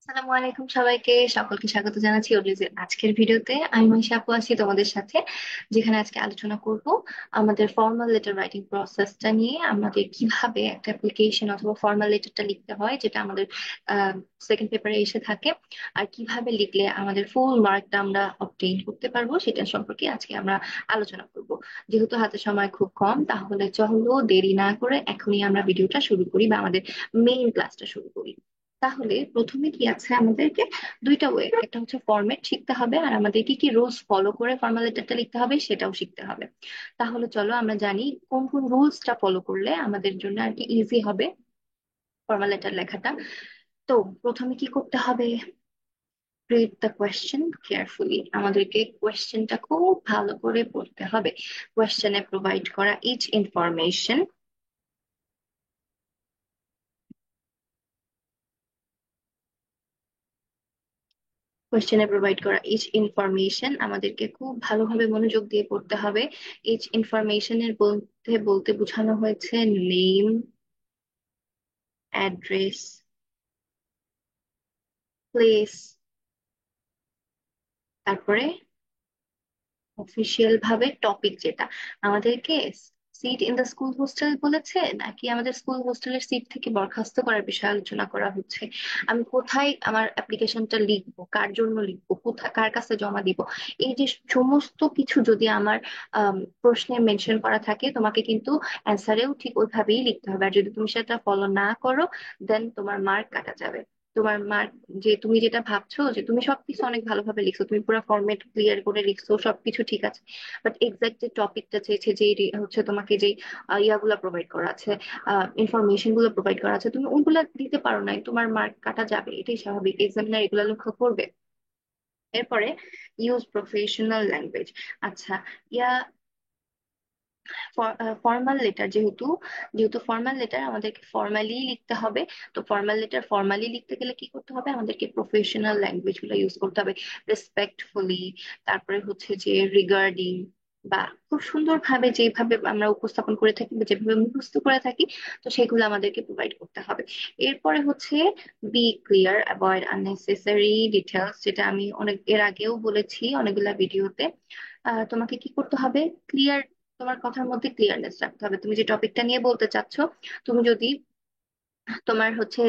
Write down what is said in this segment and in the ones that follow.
আসসালামু আলাইকুম সবাইকে, সকলকে স্বাগত জানাচ্ছি ওডলিজের আজকের ভিডিওতে। আমি মনীষা আপু আছি তোমাদের সাথে, যেখানে আজকে আলোচনা করব আমাদের ফর্মাল লেটার রাইটিং প্রসেসটা নিয়ে। আমাদের কিভাবে একটা অ্যাপ্লিকেশন অথবা ফর্মাল লেটারটা লিখতে হয়, যেটা আমাদের সেকেন্ড পেপারে এসে থাকে, আর কিভাবে লিখলে আমাদের ফুল মার্কটা আমরা অবটেইন করতে পারবো, সেটা সম্পর্কে আজকে আমরা আলোচনা করব। যেহেতু হাতে সময় খুব কম, তাহলে চলো দেরি না করে এখনই আমরা ভিডিওটা শুরু করি বা আমাদের মেইন ক্লাসটা শুরু করি। তাহলে প্রথমে কি আছে, আমাদেরকে দুইটা ওয়ে, একটা হচ্ছে ফরম্যাট শিখতে হবে, আর আমাদের কি কি রুলস ফলো করে ফর্মাল লেটারটা লিখতে হবে সেটাও শিখতে হবে। তাহলে চলো আমরা জানি কোন কোন রুলসটা ফলো করলে আমাদের জন্য আর কি ইজি হবে ফর্মাল লেটার লেখাটা। তো প্রথমে কি করতে হবে, রিড দ্য কোয়েশ্চেন কেয়ারফুলি। আমাদেরকে কোয়েশ্চেনটা খুব ভালো করে পড়তে হবে। কোয়েশ্চেনে প্রোভাইড করা ইচ ইনফরমেশন, কোয়েশ্চেনে প্রোভাইড করা ইচ ইনফরমেশন আমাদেরকে খুব ভালোভাবে মনোযোগ দিয়ে পড়তে হবে। ইচ ইনফরমেশনের বলতে বলতে বোঝানো হয়েছে নেম, অ্যাড্রেস, প্লেস, তারপরে অফিসিয়াল ভাবে টপিক, যেটা আমাদেরকে sit in the school hostel বলেছে নাকি আমাদের স্কুল হোস্টেলের সিট থেকে বরখাস্ত করার বিষয়ে আলোচনা করা হচ্ছে। আমি কোথায় আমার অ্যাপ্লিকেশনটা লিখবো, কার জন্য লিখবো, কোথায় কার কাছে জমা দিব, এই যে সমস্ত কিছু যদি আমার প্রশ্নে মেনশন করা থাকে, তোমাকে কিন্তু অ্যান্সারেও ঠিক ওইভাবেই লিখতে হবে। আর যদি তুমি সেটা ফলো না করো, দেন তোমার মার্ক কাটা যাবে। তোমার মার্ক, যে তুমি যেটা ভাবছো যে তুমি সবকিছু অনেক ভালোভাবে লিখছো, তুমি পুরো ফরম্যাট ক্লিয়ার করে লিখছো, সবকিছু ঠিক আছে, বাট এক্সাক্ট যে টপিকটা চেয়েছে, যে হচ্ছে তোমাকে যে ইয়াগুলা প্রোভাইড করা আছে, ইনফরমেশন গুলো প্রোভাইড করা আছে, তুমি ওগুলা দিতে পারো নাই, তোমার মার্ক কাটা যাবে, এটাই স্বাভাবিক, এক্সামিনার এগুলা লক্ষ্য করবে। এরপরে ইউজ প্রফেশনাল ল্যাঙ্গুয়েজ। আচ্ছা, ইয়া ফর্মাল লেটার, যেহেতু যেহেতু ফর্মাল লেটার আমাদেরকে ফর্মালি লিখতে হবে। তো ফর্মাল লেটার ফর্মালি লিখতে গেলে কি করতে হবে, আমাদেরকে প্রফেশনাল ল্যাঙ্গুয়েজ গুলো ইউজ করতে হবে, রেসপেক্টফুলি, তারপরে হচ্ছে যে রিগার্ডিং, বা খুব সুন্দরভাবে যেভাবে আমরা উপস্থাপন করে থাকি বা যেভাবে মুখস্থ করে থাকি, তো সেগুলো আমাদেরকে প্রোভাইড করতে হবে। এরপরে হচ্ছে be clear, avoid unnecessary details, যেটা আমি অনেক এর আগেও বলেছি অনেকগুলা ভিডিওতে। তোমাকে কি করতে হবে, ক্লিয়ার, তোমার কথার মধ্যে ক্লিয়ারনেস রাখতে হবে। তুমি যে টপিকটা নিয়ে বলতে চাচ্ছ, তুমি যদি তোমার হচ্ছে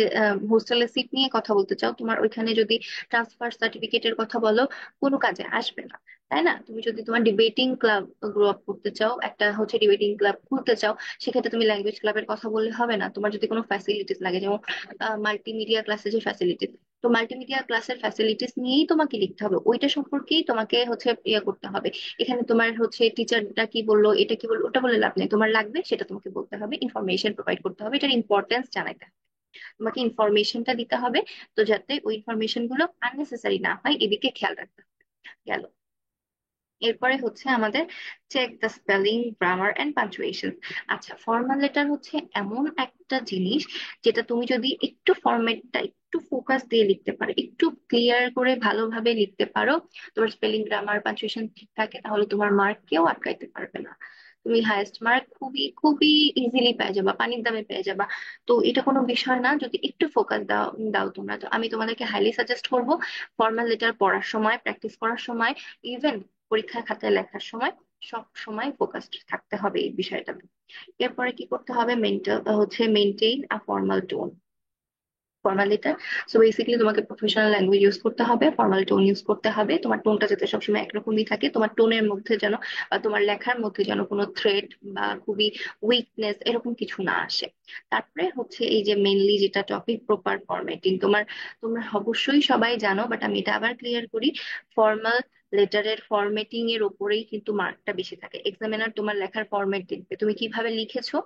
হোস্টেলের সিট নিয়ে কথা বলতে চাও, তোমার ওইখানে যদি ট্রান্সফার সার্টিফিকেটের কথা বলো, কোনো কাজে আসবে না, তাই না? তুমি যদি তোমার ডিবেটিং ক্লাব গ্রো আপ করতে চাও, একটা হচ্ছে ডিবেটিং ক্লাব খুলতে চাও, সেক্ষেত্রে তুমি ল্যাঙ্গুয়েজ ক্লাবের কথা বললে হবে না। তোমার যদি কোনো ফ্যাসিলিটিস লাগে, যেমন মাল্টিমিডিয়া ক্লাসের যে ফ্যাসিলিটিস, তো মাল্টিমিডিয়া ক্লাসের ফ্যাসিলিটিস নিয়েই তোমাকে লিখতে হবে, ওইটা সম্পর্কেই তোমাকে হচ্ছে ইয়ে করতে হবে। এখানে তোমার হচ্ছে টিচারটা কি বললো, এটা কি বললো, ওটা বলে লাভ নেই, তোমার লাগবে সেটা তোমাকে বলতে হবে, ইনফরমেশন প্রোভাইড করতে হবে, এটার ইম্পর্টেন্স জানাইতে হবে, তোমাকে ইনফরমেশনটা দিতে হবে। তো যাতে ওই ইনফরমেশন গুলো আননেসেসারি না হয়, এদিকে খেয়াল রাখতে হবে। গেল। এরপরে হচ্ছে আমাদের check the spelling, grammar and punctuation. আচ্ছা, ফর্মাল লেটার হচ্ছে এমন একটা জিনিস, যেটা তুমি যদি একটু ফরম্যাটটা একটু ফোকাস দিয়ে লিখতে পারো, একটু ক্লিয়ার করে ভালোভাবে লিখতে পারো, তোমার স্পেলিং, গ্রামার, পাঞ্চুয়েশন ঠিক থাকে, তাহলে তোমার মার্ক কেউ আটকাইতে পারবে না। তুমি হায়েস্ট মার্ক খুবই খুবই ইজিলি পেয়ে যাবা, পানির দামে পেয়ে যাবা। তো এটা কোনো বিষয় না, যদি একটু ফোকাস দাও দাও তোমরা। তো আমি তোমাদেরকে হাইলি সাজেস্ট করবো, ফর্মাল লেটার পড়ার সময়, প্র্যাকটিস করার সময়, ইভেন পরীক্ষার খাতায় লেখার সময়, সব সময় ফোকাসড থাকতে হবে এই বিষয়টাতে। এরপরে কি করতে হবে, মেন্টাল হচ্ছে মেনটেইন আ formal tone, formal letter. So basically তোমাকে প্রফেশনাল ল্যাঙ্গুয়েজ ইউজ করতে হবে, ফর্মাল টোন ইউজ করতে হবে, তোমার টোনটা যাতে সবসময় একরকমই থাকে, তোমার টোনের মধ্যে যেন বা তোমার লেখার মধ্যে যেন কোনো থ্রেট বা খুবই উইকনেস এরকম কিছু না আসে। তারপরে হচ্ছে এই যে মেইনলি যেটা টপিক, প্রপার ফরম্যাটিং। তোমরা অবশ্যই সবাই জানো, বাট আমি এটা আবার ক্লিয়ার করি, ফর্মাল লেটারের ফরম্যাটিং এর উপরেই কিন্তু মার্কটা বেশি থাকে। এক্সামিনার তোমার লেখার ফরম্যাট দেখবে, তুমি কিভাবে লিখেছো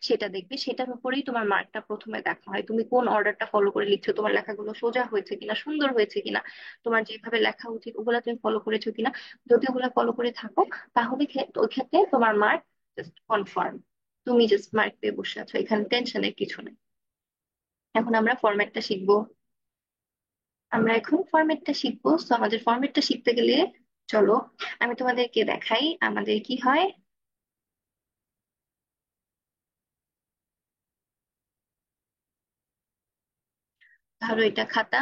সেটা দেখবে, সেটার উপরেই তোমার মার্কটা প্রথমে দেখা হয়। তুমি কোন অর্ডারটা ফলো করে লিখছো, তোমার লেখাগুলো সোজা হয়েছে কিনা, সুন্দর হয়েছে কিনা, তোমার যেভাবে লেখা উচিত ওগুলা তুমি ফলো করেছো কিনা। যদি ওগুলা ফলো করে থাকো, তাহলে ওই ক্ষেত্রে তোমার মার্ক জাস্ট কনফার্ম, তুমি জাস্ট মার্ক পেয়ে বসে আছো, এখানে টেনশনের কিছু নেই। এখন আমরা ফরম্যাটটা শিখবো। আমরা এখন ফরম্যাটটা শিখবো, তো আমাদের ফরম্যাটটা শিখতে গেলে চলো আমি তোমাদেরকে দেখাই আমাদের কি হয়। ধরো এটা খাতা,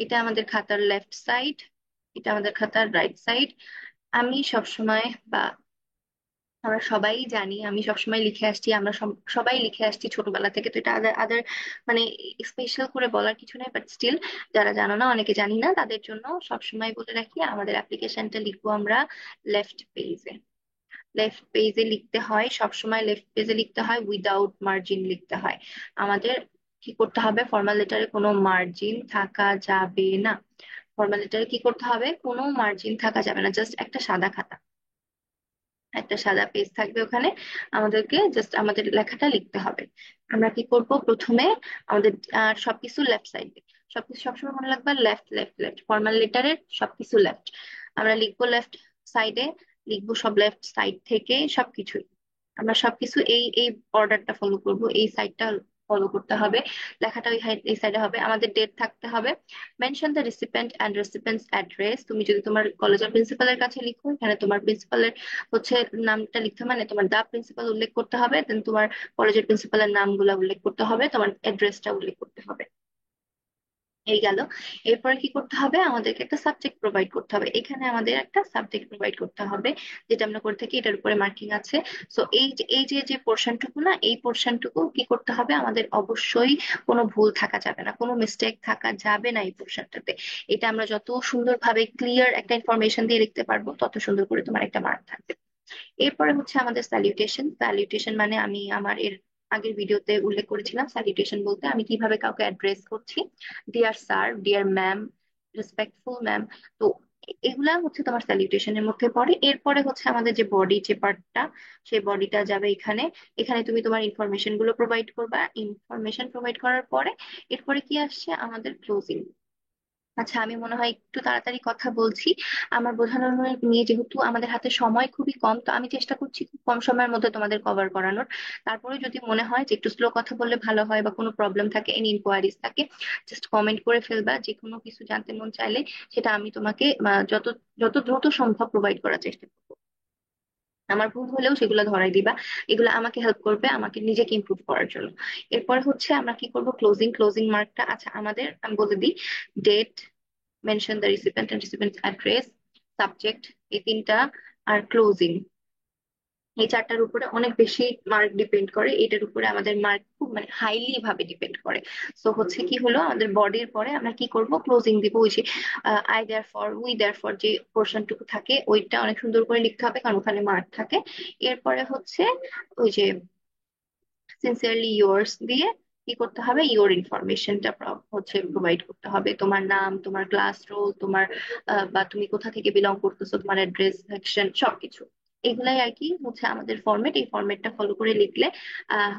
এটা আমাদের খাতার লেফট সাইড, এটা আমাদের খাতার রাইট সাইড। আমি সবসময় বা আমরা সবাই জানি, আমি সবসময় লিখে আসছি, আমরা সবাই লিখে আসছি ছোটবেলা থেকে, তো এটা আদার আদার মানে স্পেশাল করে বলার কিছু নেই, বাট স্টিল যারা জানো না, অনেকে জানি না, তাদের জন্য সবসময় বলে রাখি আমাদের অ্যাপ্লিকেশনটা লিখবো আমরা লেফট পেজে। লেফট পেজে লিখতে হয়, সবসময় লেফট পেজে লিখতে হয়, উইদাউট মার্জিন লিখতে হয় আমাদের। কি করতে হবে, ফর্মাল লেটারে কোনো মার্জিন থাকা যাবে না। ফর্মাল লেটারে কি করতে হবে, কোনো মার্জিন থাকা যাবে না, জাস্ট একটা সাদা খাতা, একটা সাদা পেজ থাকবে ওখানে, আমাদেরকে জাস্ট আমাদের লেখাটা লিখতে হবে। আমরা কি করব প্রথমে, আমাদের সবকিছু লেফট সাইডে, সবকিছু সবসময় মনে রাখবা, লেফট লেফট লেফট, ফর্মাল লেটারের সবকিছু লেফট। আমরা লিখবো লেফট সাইডে, লিখবো সব লেফট সাইড থেকে সবকিছুই, আমরা সবকিছু এই এই অর্ডারটা ফলো করব, এই সাইডটা ফলো করতে হবে। লেখাটা এই সাইডে হবে, আমাদের ডেট থাকতে হবে। Mention the recipient and recipient's address, তুমি যদি তোমার কলেজের প্রিন্সিপালের কাছে লিখো, এখানে তোমার প্রিন্সিপালের হচ্ছে নামটা লিখতে, মানে তোমার দা প্রিন্সিপাল উল্লেখ করতে হবে, দেন তোমার কলেজের প্রিন্সিপালের নামগুলো উল্লেখ করতে হবে, তোমার অ্যাড্রেসটা উল্লেখ করতে হবে। এই গেল। এরপরে কি করতে হবে, আমাদেরকে একটা সাবজেক্ট প্রোভাইড করতে হবে, এখানে আমাদের একটা সাবজেক্ট প্রোভাইড করতে হবে, যেটা আমরা করে থাকি, এটার উপরে মার্কিং আছে। সো এই যে পোর্শনটুকু না, এই পোর্শনটুকু কি করতে হবে, আমাদের অবশ্যই কোনো ভুল থাকা যাবে না, কোনো মিস্টেক থাকা যাবে না এই পোর্শনটাতে। এটা আমরা যত সুন্দরভাবে ক্লিয়ার একটা ইনফরমেশন দিয়ে লিখতে পারবো, তত সুন্দর করে তোমার একটা মার্ক থাকবে। এরপরে হচ্ছে আমাদের স্যালিউটেশন। স্যালিউটেশন মানে আমি আমার এর আগের ভিডিওতে উল্লেখ করেছিলাম, স্যালিউটেশন বলতে আমি কিভাবে কাউকে অ্যাড্রেস করছি, dear sir, dear ma'am, respectful ma'am. তো এগুলা হচ্ছে তোমার স্যালিউটেশনের মধ্যে পড়ে। এরপরে হচ্ছে আমাদের যে বডি, যে পার্টটা, সেই বডিটা যাবে এখানে। এখানে তুমি তোমার ইনফরমেশন গুলো প্রোভাইড করবা, ইনফরমেশন প্রোভাইড করার পরে এরপরে কি আসছে, আমাদের ক্লোজিং। আচ্ছা, আমি মনে হয় একটু তাড়াতাড়ি কথা বলছি, আমার বোঝানোর নিয়ে যেহেতু আমাদের হাতে সময় খুবই কম, তো আমি চেষ্টা করছি খুব কম সময়ের মধ্যে তোমাদের কভার করানোর। তারপরে যদি মনে হয় যে একটু স্লো কথা বললে ভালো হয় বা কোনো প্রবলেম থাকে, এনি ইনকোয়ারিজ থাকে, জাস্ট কমেন্ট করে ফেলবা, যে কোনো কিছু জানতে মন চাইলে সেটা আমি তোমাকে যত যত দ্রুত সম্ভব প্রোভাইড করার চেষ্টা করবো। আমার ভুল হলেও সেগুলো ধরাই দিবা, এগুলো আমাকে হেল্প করবে আমাকে নিজেকে ইমপ্রুভ করার জন্য। এরপর হচ্ছে আমরা কি করব, ক্লোজিং। ক্লোজিং মার্কটা, আচ্ছা আমাদের আমি বলে দিই, date, mention the recipient and recipient address, subject, এই তিনটা, আর ক্লোজিং, এই চারটার উপরে অনেক বেশি মার্ক ডিপেন্ড করে, এটার উপরে আমাদের মার্ক খুব মানে হাইলি ভাবে ডিপেন্ড করে। সো হচ্ছে কি হলো, আমাদের বডির পরে আমরা কি করব, ক্লোজিং দিব, ওই যে I therefore, we therefore, যে পোর্শনটুকু থাকে ওইটা অনেক সুন্দর করে লিখতে হবে, কারণ ওখানে মার্ক থাকে। এরপরে হচ্ছে ওই যে সিনসিয়ারলি ইয়োর্স দিয়ে কি করতে হবে, ইওর ইনফরমেশনটা হচ্ছে প্রোভাইড করতে হবে, তোমার নাম, তোমার ক্লাস রোল, তোমার বা তুমি কোথা থেকে বিলং করতেছো, তোমার অ্যাড্রেস, সেকশন, সবকিছু। এগুলাই আর কি হচ্ছে আমাদের ফরম্যাট। এই ফরম্যাটটা ফলো করে লিখলে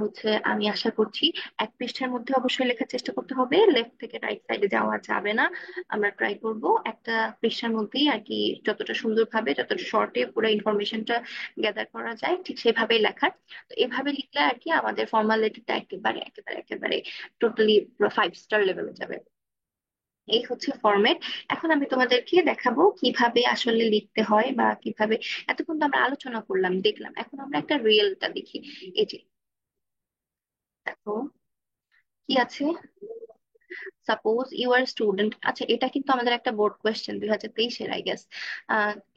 হচ্ছে আমি আশা করছি, এক পৃষ্ঠার মধ্যে অবশ্যই লেখার চেষ্টা করতে হবে, লেফট থেকে রাইট সাইডে যাওয়া যাবে না। আমরা ট্রাই করব একটা পৃষ্ঠার মধ্যেই আর কি, যতটা সুন্দরভাবে, যতটা শর্টে পুরো ইনফরমেশনটা গ্যাদার করা যায় ঠিক সেভাবেই লেখার। তো এভাবে লিখলে আর কি আমাদের ফর্মালিটিটা একেবারে একেবারে একেবারে টোটালি 5 স্টার লেভেলে যাবে। এই হচ্ছে ফরম্যাট। এখন আমি তোমাদেরকে দেখাবো কিভাবে আসলে লিখতে হয় বা কিভাবে, এতক্ষণ তো আমরা আলোচনা করলাম, দেখলাম, এখন আমরা একটা রিয়েলটা দেখি। এই যে দেখো কি আছে, সাপোজ ইউ আর স্টুডেন্ট। আচ্ছা, এটা কিন্তু আমাদের একটা বোর্ড কোয়েশ্চেন 2023-এর, আই গেস।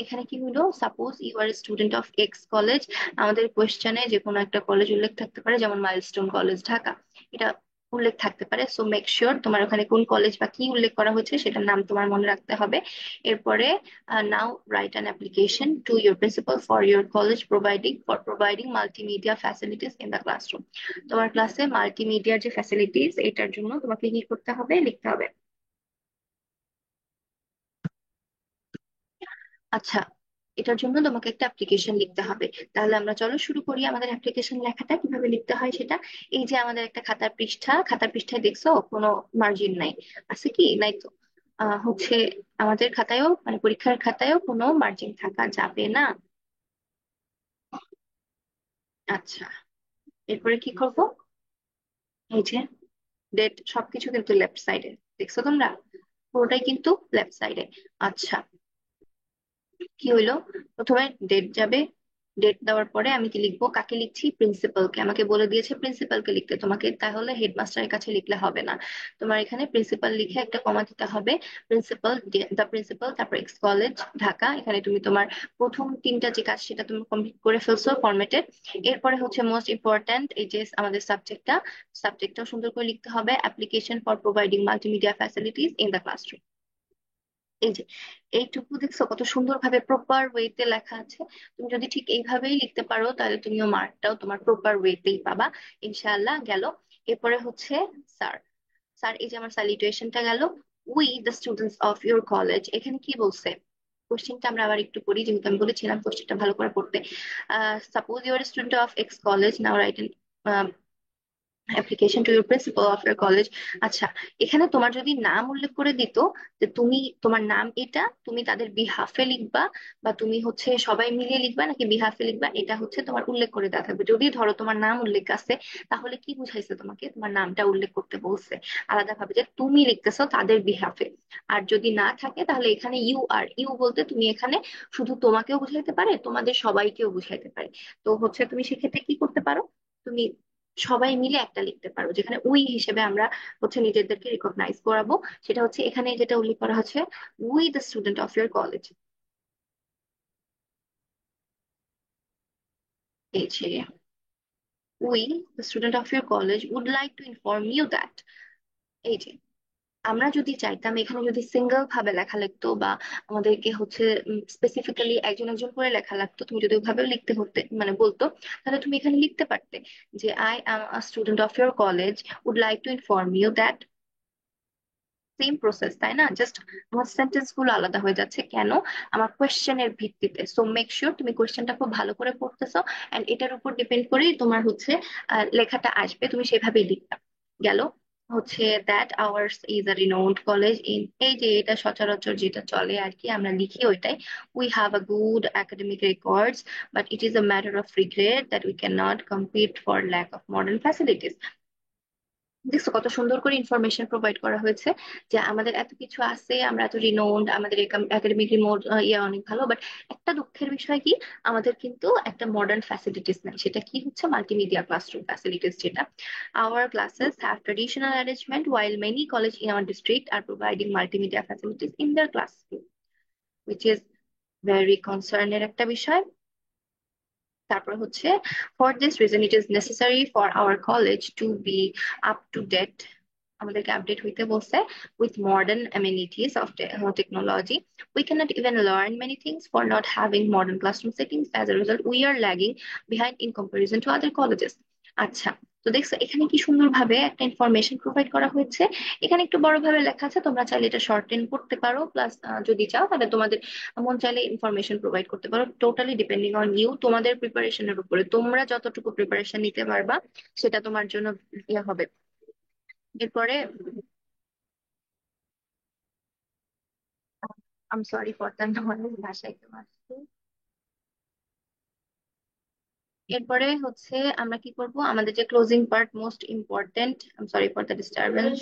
এখানে কি হলো, suppose you are student of X college. আমাদের কোয়েশ্চেনে যে কোনো একটা কলেজ উল্লেখ থাকতে পারে, যেমন মাইলস্টোন কলেজ ঢাকা, এটা উল্লেখ থাকতে পারে। সো মেক শিওর তোমার ওখানে কোন কলেজ বা কি উল্লেখ করা হয়েছে সেটার নাম তোমার মনে রাখতে হবে। এরপরে now write an application to your principal for your college providing multimedia facilities in the classroom. তোমার ক্লাসে মাল্টিমিডিয়ার যে ফ্যাসিলিটিস, এটার জন্য তোমাকে কি করতে হবে, লিখতে হবে। আচ্ছা, এটার জন্য তোমাকে একটা অ্যাপ্লিকেশন লিখতে হবে। তাহলে আমরা চলো শুরু করি আমাদের অ্যাপ্লিকেশন লেখাটা কিভাবে লিখতে হয় সেটা। এই যে আমাদের একটা খাতার পৃষ্ঠা, খাতার পৃষ্ঠায় দেখছো কোনো মার্জিন নাই, আছে কি, নাই তো। হচ্ছে আমাদের খাতায়ও, মানে পরীক্ষার খাতায়ও কোনো মার্জিন থাকা যাবে না। আচ্ছা, এরপরে কি করব, এই যে ডেট, সবকিছু কিন্তু লেফট সাইডে, দেখছো তোমরা, পুরোটাই কিন্তু লেফট সাইডে। আচ্ছা, কি হইলো, প্রথমে ডেট যাবে, ডেট দেওয়ার পরে আমি কি লিখবো, কাকে লিখছি, প্রিন্সিপালকে, আমাকে বলে দিয়েছে প্রিন্সিপালকে লিখতে তোমাকে, তাহলে হেডমাস্টারের কাছে লিখলে হবে না। তোমার এখানে প্রিন্সিপাল লিখে একটা কমা দিতে হবে, প্রিন্সিপাল, দ্য প্রিন্সিপাল, তারপর এক্স কলেজ ঢাকা। এখানে তুমি তোমার প্রথম তিনটা যে কাজ সেটা তুমি কমপ্লিট করে ফেলছো ফরম্যাটেড। এরপরে হচ্ছে মোস্ট ইম্পর্ট্যান্ট এই যে আমাদের সাবজেক্টটাও সুন্দর করে লিখতে হবে, application for providing multimedia facilities in the classroom. এই যে এইটুকু দেখছো কত সুন্দরভাবে প্রপার ওয়েতে লেখা আছে। তুমি যদি ঠিক এইভাবেই লিখতে পারো তাহলে তুমিও মার্কটাও তোমার প্রপার ওয়েতেই পাবা, ইনশাআল্লাহ। গেল। এরপরে হচ্ছে স্যার। স্যার, এই যে আমার স্যালুটেশনটা গেল, we the students of your college, এখানে কি বলছে? কোশ্চেনটা আমরা আবার একটু পড়ি, যেহেতু আমি বলেছিলাম কোশ্চেনটা ভালো করে পড়তে। Suppose your student of X college, now right application to your principal of your college. আচ্ছা, এখানে তোমার যদি নাম উল্লেখ করে দিত যে তুমি তোমার নাম এটা, তুমি তাদের বিহাফে লিখবা, বা তুমি হচ্ছে সবাই মিলিয়ে লিখবা নাকি বিহাফে লিখবা, এটা হচ্ছে তোমার উল্লেখ করে দেওয়া থাকবে। যদি ধরো তোমার নাম উল্লেখ আছে, তাহলে কি বুঝাইছে, তোমাকে তোমার নামটা উল্লেখ করতে বলছে আলাদাভাবে যে তুমি লিখতেছো তাদের বিহাফে। আর যদি না থাকে তাহলে এখানে ইউ আর, ইউ বলতে তুমি এখানে শুধু তোমাকেও বুঝাইতে পারে, তোমাদের সবাইকেও বুঝাইতে পারে। তো হচ্ছে তুমি সেক্ষেত্রে কি করতে পারো, তুমি সবাই মিলে একটা লিখতে পারো, যেখানে উই হিসেবে আমরা হচ্ছে নিজেদেরকে রিকগনাইজ করাবো। সেটা হচ্ছে এখানে যেটা উল্লেখ করা হচ্ছে, we the student of your college. এই যে we the student of your college would like to inform you that. এই যে আমরা যদি চাইতাম এখানে যদি সিঙ্গেল ভাবে লেখা লিখতো, বা আমাদেরকে হচ্ছে স্পেসিফিক্যালি একজন একজন করে লেখা লাগতো, তুমি যদি ওইভাবেও লিখতে হতে মানে বলতো, তাহলে তুমি এখানে লিখতে পারতে যে I am a student of your college, would like to inform you that. Same process, তাই না? জাস্ট আমার সেন্টেন্স গুলো আলাদা হয়ে যাচ্ছে কেন, আমার কোয়েশ্চেনের ভিত্তিতে। সো মেক শিওর তুমি কোয়েশ্চেনটা খুব ভালো করে পড়তেছো, এন্ড এটার উপর ডিপেন্ড করেই তোমার হচ্ছে লেখাটা আসবে, তুমি সেভাবেই লিখবা। গেল। হচ্ছে that hours is a renowned college in, এই যে এটা সচরাচর যেটা চলে আর কি, আমরা লিখি ওইটাই, we have a good academic records, but it is a matter of regret that we can not compete for lack of modern facilities. দেখছো কত সুন্দর করে ইনফরমেশন প্রোভাইড করা হয়েছে, যে আমাদের এত কিছু আছে, আমরা এত রিনোন্ড, আমাদের একাডেমিক রিমোট ইয়ে অনেক ভালো, বাট একটা দুঃখের বিষয় কি, আমাদের কিন্তু একটা মডার্ন ফ্যাসিলিটিস নাই। সেটা কি হচ্ছে, মাল্টিমিডিয়া ক্লাসরুম ফ্যাসিলিটিস, যেটা our classes have traditional arrangement while many college in our district are providing multimedia facilities in their classroom, which is very concerning একটা বিষয়। তারপর হচ্ছে for this reason it is necessary for our college to be up to date, আমাদেরকে update হইতে বলছে, with modern amenities of technology. We cannot even learn many things for not having modern classroom settings. As a result, we are lagging behind in comparison to other colleges. আচ্ছা, তো দেখছো এখানে কি সুন্দরভাবে একটা ইনফরমেশন প্রোভাইড করা হয়েছে। এখানে একটু বড় ভাবে লেখা আছে, তোমরা চাইলে এটা শর্টেন করতে পারো, প্লাস যদি চাও তাহলে তোমাদের মন চাইলে ইনফরমেশন প্রোভাইড করতে পারো, টোটালি ডিপেন্ডিং অন ইউ, তোমাদের প্রিপারেশনের উপরে, তোমরা যতটুকু প্রিপারেশন নিতে পারবা সেটা তোমার জন্য ইয়ে হবে। এরপরে আম সরি ফর দ্য নয়েজ, ভাষা একদম আসছে। এরপরে হচ্ছে আমরা কি করব, আমাদের যে closing part most important, um sorry for the disturbance.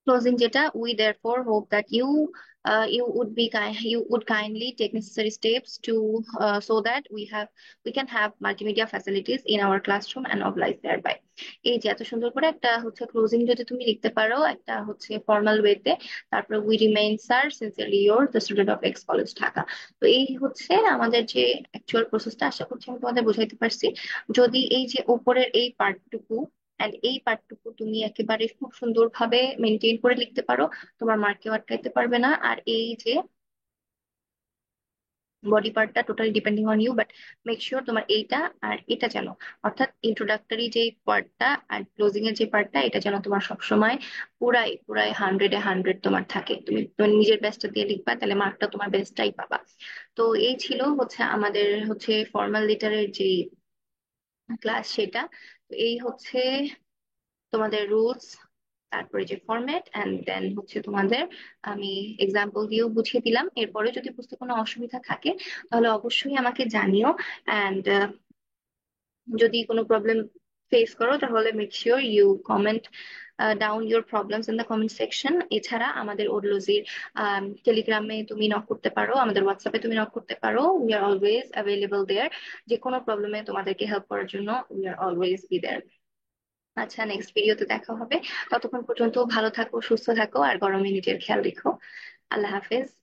Closing যেটা, we therefore hope that you would kindly take necessary steps to so that we can have multimedia facilities in our classroom and oblige thereby. এই যে এত সুন্দর করে একটা হচ্ছে closing যদি তুমি লিখতে পারো একটা হচ্ছে ফর্মাল ওয়েতে, তারপরে we remain sir sincerely your the student of X college Dhaka. তো এই হচ্ছে আমাদের যে অ্যাকচুয়াল প্রসেসটা, আশা করছি আমি তোমাদের বোঝাইতে পারছি। যদি এই যে উপরের এই পার্টটুকু এন্ড এই পার্টটুকু তুমি একেবারে খুব সুন্দরভাবে মেনটেন করে লিখতে পারো, তোমার মার্কেও আটকাইতে পারবে না। আর এই যে বডি পার্টটা totally depending on you, but make sure তোমার এইটা আর এটা যেন, অর্থাৎ ইন্ট্রোডাক্টরি যে পার্টটা আর ক্লোজিং এর যে পার্টটা, এটা যেন তোমার সবসময় পুরাই পুরাই 100-এ 100 তোমার থাকে। তুমি তোমার নিজের বেস্টটা দিয়ে লিখবা, তাহলে মার্কটা তোমার বেস্টটাই পাবা। তো এই ছিল হচ্ছে আমাদের হচ্ছে ফর্মাল লেটারের যে ক্লাস সেটা। তো এই হচ্ছে তোমাদের রুলস, তারপরে যে ফরম্যাট, এন্ড দেন হচ্ছে তোমাদের আমি এক্সাম্পল দিয়েও বুঝিয়ে দিলাম। এরপরে যদি বুঝতে কোনো অসুবিধা থাকে তাহলে অবশ্যই আমাকে জানিও, এন্ড যদি কোনো প্রবলেম ফেস করো তাহলে make sure you comment down your problems in the comment section. এছাড়া আমাদের ওডলজির টেলিগ্রামে তুমি নক করতে পারো, আমাদের হোয়াটসঅ্যাপে তুমি নক করতে পারো, we are always available there. যে কোনো প্রবলেমে তোমাদেরকে হেল্প করার জন্য we are always be there. আচ্ছা, নেক্সট ভিডিওতে দেখা হবে। ততক্ষণ পর্যন্ত ভালো থাকো, সুস্থ থাকো, আর গরমে নিজের খেয়াল রেখো। আল্লাহ হাফেজ।